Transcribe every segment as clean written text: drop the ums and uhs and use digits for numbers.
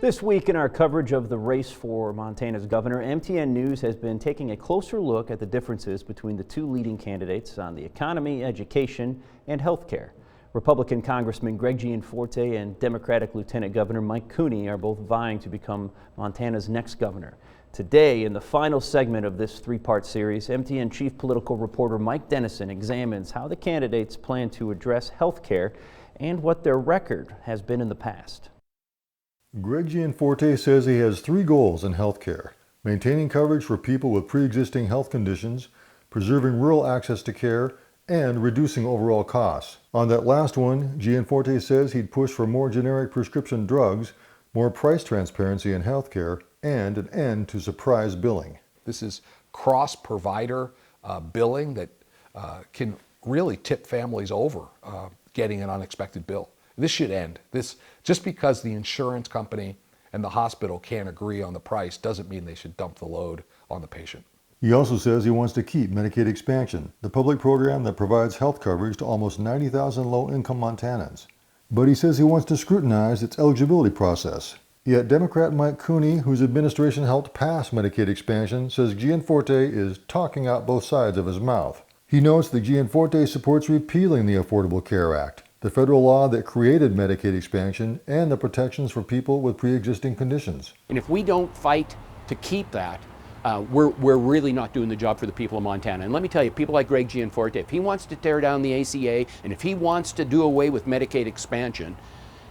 This week in our coverage of the race for Montana's governor, MTN News has been taking a closer look at the differences between the two leading candidates on the economy, education, and health care. Republican Congressman Greg Gianforte and Democratic Lieutenant Governor Mike Cooney are both vying to become Montana's next governor. Today, in the final segment of this three-part series, MTN Chief Political Reporter Mike Dennison examines how the candidates plan to address health care and what their record has been in the past. Greg Gianforte says he has three goals in health care: maintaining coverage for people with pre-existing health conditions, preserving rural access to care, and reducing overall costs. On that last one, Gianforte says he'd push for more generic prescription drugs, more price transparency in health care, and an end to surprise billing. This is cross-provider billing that can really tip families over getting an unexpected bill. This should end. Just because the insurance company and the hospital can't agree on the price doesn't mean they should dump the load on the patient. He also says he wants to keep Medicaid expansion, the public program that provides health coverage to almost 90,000 low-income Montanans. But he says he wants to scrutinize its eligibility process. Yet Democrat Mike Cooney, whose administration helped pass Medicaid expansion, says Gianforte is talking out both sides of his mouth. He notes that Gianforte supports repealing the Affordable Care Act, the federal law that created Medicaid expansion and the protections for people with pre-existing conditions. And if we don't fight to keep that, we're really not doing the job for the people of Montana. And let me tell you, people like Greg Gianforte, if he wants to tear down the ACA and if he wants to do away with Medicaid expansion,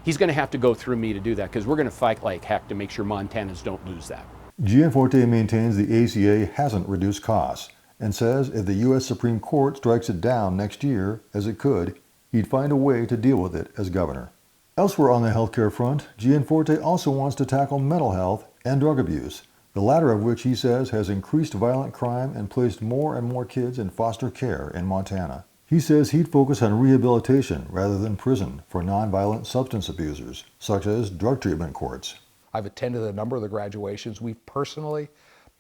he's going to have to go through me to do that, because we're going to fight like heck to make sure Montanans don't lose that. Gianforte maintains the ACA hasn't reduced costs and says if the U.S. Supreme Court strikes it down next year, as it could, he'd find a way to deal with it as governor. Elsewhere on the healthcare front, Gianforte also wants to tackle mental health and drug abuse, the latter of which he says has increased violent crime and placed more and more kids in foster care in Montana. He says he'd focus on rehabilitation rather than prison for nonviolent substance abusers, such as drug treatment courts. I've attended a number of the graduations. We've personally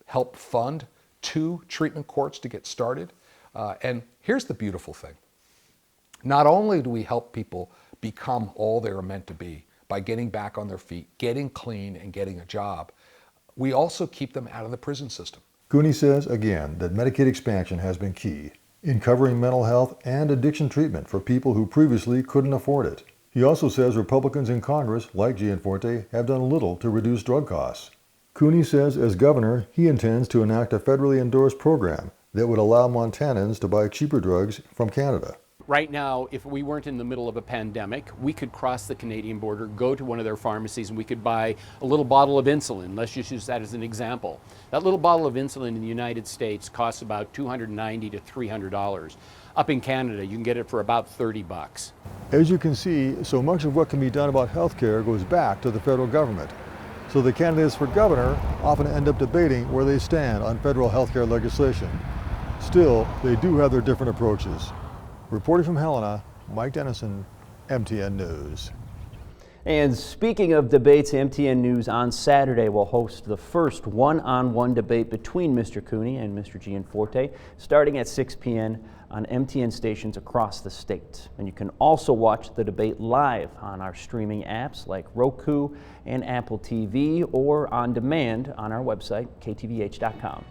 helped fund 2 treatment courts to get started. And here's the beautiful thing. Not only do we help people become all they're meant to be by getting back on their feet, getting clean, and getting a job, we also keep them out of the prison system. Cooney says again that Medicaid expansion has been key in covering mental health and addiction treatment for people who previously couldn't afford it. He also says Republicans in Congress, like Gianforte, have done little to reduce drug costs. Cooney says as governor, he intends to enact a federally endorsed program that would allow Montanans to buy cheaper drugs from Canada. Right now, if we weren't in the middle of a pandemic, we could cross the Canadian border, go to one of their pharmacies, and we could buy a little bottle of insulin. Let's just use that as an example. That little bottle of insulin in the United States costs about $290 to $300. Up in Canada, you can get it for about $30. As you can see, so much of what can be done about health care goes back to the federal government. So the candidates for governor often end up debating where they stand on federal health care legislation. Still, they do have their different approaches. Reporting from Helena, Mike Dennison, MTN News. And speaking of debates, MTN News on Saturday will host the first one-on-one debate between Mr. Cooney and Mr. Gianforte, starting at 6 p.m. on MTN stations across the state. And you can also watch the debate live on our streaming apps like Roku and Apple TV, or on demand on our website, ktvh.com.